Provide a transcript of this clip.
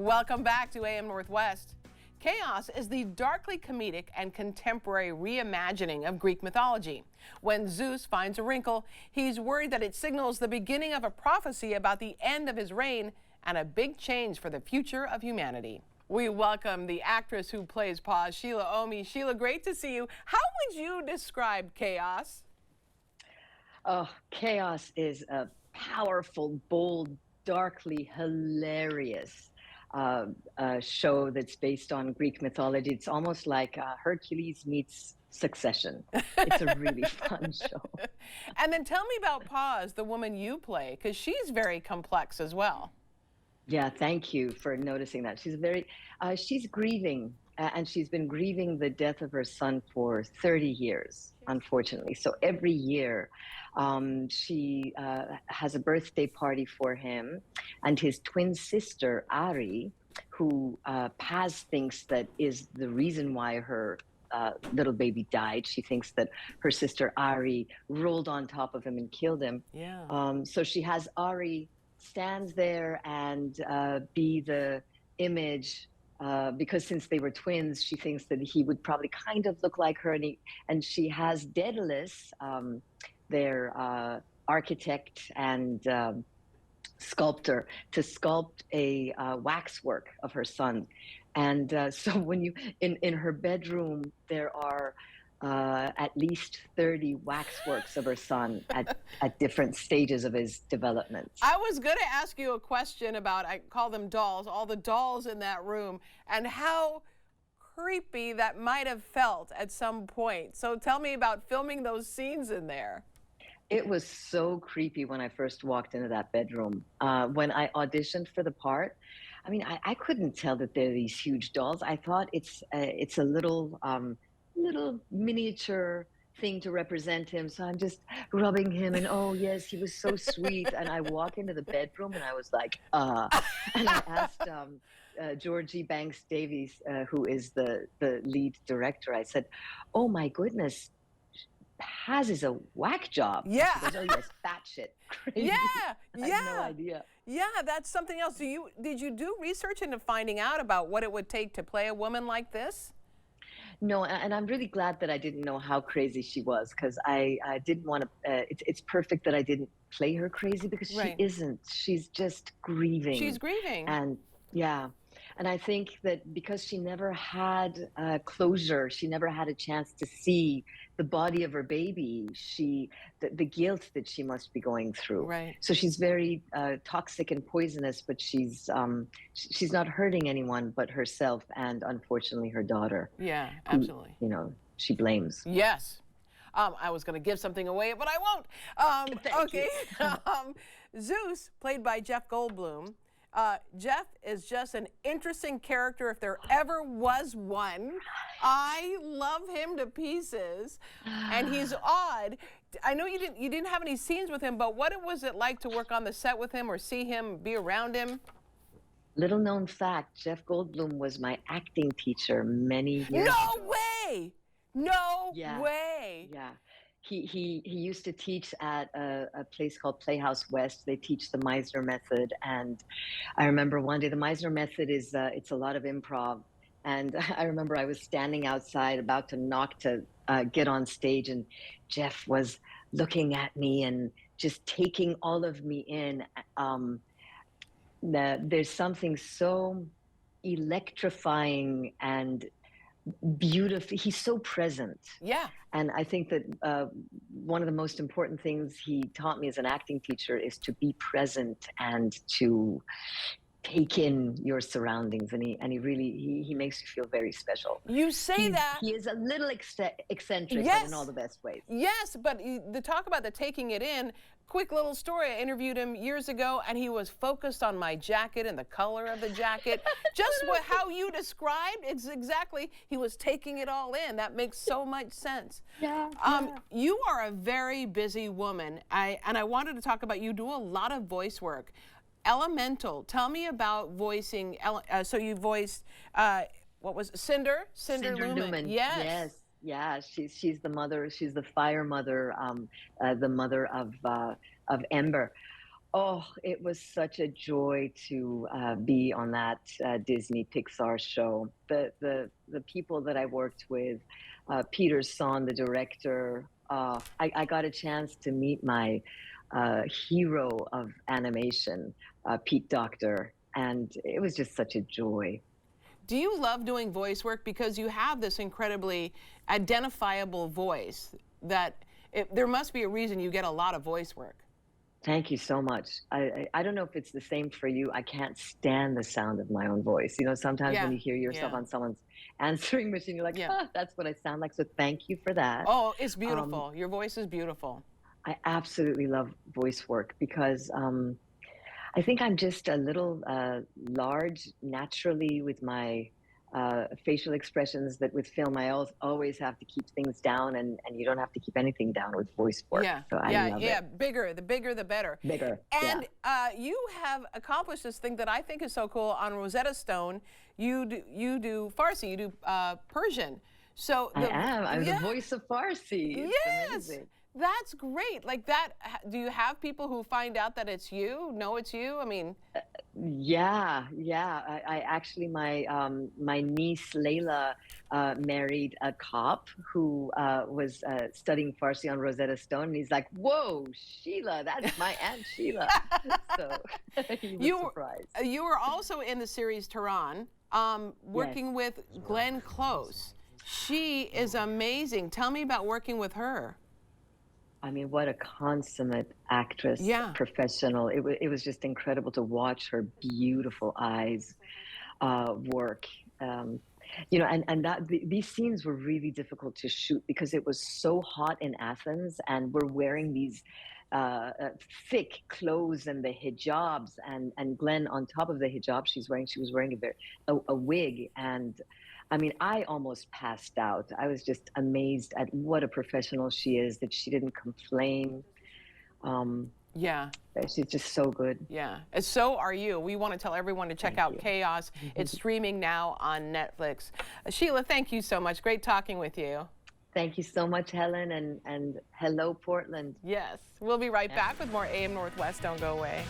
Welcome back to AM Northwest. KAOS is the darkly comedic and contemporary reimagining of Greek mythology. When Zeus finds a wrinkle, he's worried that it signals the beginning of a prophecy about the end of his reign and a big change for the future of humanity. We welcome the actress who plays Pause, Shila Ommi. Sheila, great to see you. How would you describe KAOS? Oh, KAOS is a powerful, bold, darkly hilarious show that's based on Greek mythology. It's almost like Hercules meets Succession. It's a really fun show. And then tell me about Pause, the woman you play, because she's very complex as well. Yeah, thank you for noticing that. She's grieving, and she's been grieving the death of her son for 30 years, unfortunately. So every year, she has a birthday party for him, and his twin sister, Ari, who Paz thinks that is the reason why her little baby died. She thinks that her sister, Ari, rolled on top of him and killed him. Yeah. So she has Ari stands there and be the image, because since they were twins, she thinks that he would probably kind of look like her. And she has Daedalus, their architect and sculptor, to sculpt a waxwork of her son. And so when you, in her bedroom, there are at least 30 waxworks of her son at different stages of his development. I was going to ask you a question about, I call them dolls, all the dolls in that room, and how creepy that might have felt at some point. So tell me about filming those scenes in there. It was so creepy when I first walked into that bedroom. When I auditioned for the part, I mean, I couldn't tell that they're these huge dolls. I thought it's a little miniature thing to represent him. So I'm just rubbing him and, oh yes, he was so sweet. And I walk into the bedroom and I was like, and I asked Georgie Banks Davies, who is the lead director, I said, oh my goodness, Paz is a whack job. Yeah. She goes, oh yes, batshit crazy. Yeah, I had no idea. Yeah, that's something else. Did you do research into finding out about what it would take to play a woman like this? No, and I'm really glad that I didn't know how crazy she was, because I didn't want to. It's perfect that I didn't play her crazy, because she isn't. She's just grieving. She's grieving. And yeah. And I think that because she never had closure, she never had a chance to see the body of her baby, the guilt that she must be going through. Right. So she's very toxic and poisonous, but she's not hurting anyone but herself and unfortunately her daughter. Yeah, absolutely. Who, she blames. Yes. I was going to give something away, but I won't. Okay. Zeus, played by Jeff Goldblum. Jeff is just an interesting character if there ever was one. I love him to pieces, and he's odd. I know you didn't have any scenes with him, but what was it like to work on the set with him or see him, be around him? Little known fact, Jeff Goldblum was my acting teacher many years ago. No way! No way! Yeah. He used to teach at a place called Playhouse West. They teach the Meisner method, and I remember one day the Meisner method is it's a lot of improv, and I remember I was standing outside about to knock to get on stage, and Jeff was looking at me and just taking all of me in. There's something so electrifying and beautiful. He's so present. Yeah. And I think that one of the most important things he taught me as an acting teacher is to be present and to take in your surroundings. And he really makes you feel very special. You say that. He is a little eccentric, yes, but in all the best ways. Yes, but the talk about the taking it in, quick little story. I interviewed him years ago, and he was focused on my jacket and the color of the jacket. Just how you described, it's exactly, he was taking it all in. That makes so much sense. Yeah. You are a very busy woman, and I wanted to talk about, you do a lot of voice work. Elemental, tell me about voicing, so you voiced, what was it? Cinder Lumen. Yes. Yeah, she's the mother. She's the fire mother, the mother of Ember. Oh, it was such a joy to be on that Disney Pixar show. The people that I worked with, Peter Son, the director. I got a chance to meet my hero of animation, Pete Docter, and it was just such a joy. Do you love doing voice work because you have this incredibly identifiable voice that there must be a reason you get a lot of voice work? Thank you so much. I don't know if it's the same for you. I can't stand the sound of my own voice. You know, sometimes when Yeah, you hear yourself yeah, on someone's answering machine, you're like, yeah. ah, that's what I sound like. So thank you for that. Oh, it's Um, beautiful. Your voice is beautiful. I absolutely love voice work because I think I'm just a little large naturally with my facial expressions that with film always have to keep things down and you don't have to keep anything down with voice work. Yeah, So I yeah, love yeah. it. The bigger, the better. Bigger. Yeah. And you have accomplished this thing that I think is so cool on Rosetta Stone. You do Farsi, you do Persian. So I am. I'm the yeah, voice of Farsi. It's yes, amazing. that's great. Like that. Do you have people who find out that it's you? Know it's you? I mean, Yeah, yeah. I actually my niece Layla married a cop who was studying Farsi on Rosetta Stone, and he's like, "Whoa, Sheila, that's my Aunt Sheila." So he was you surprised. you were also in the series Tehran, Yes. working with Glenn Close. She is amazing. Tell me about working with her. I mean, what a consummate actress, Yeah. professional. It was just incredible to watch her beautiful eyes work. Um, you know, and these scenes were really difficult to shoot because it was so hot in Athens, and we're wearing these uh, thick clothes and the hijabs, and Glenn on top of the hijab she was wearing a wig, and I mean, I almost passed out. I was just amazed at what a professional she is, that she didn't complain. Um, Yeah. she's just so good. Yeah, and so are you. We want to tell everyone to check Thank out you. KAOS. It's streaming now on Netflix. Sheila, thank you so much. Great talking with you. Thank you so much, Helen, and hello, Portland. Yes, we'll be right back with more AM Northwest. Don't go away.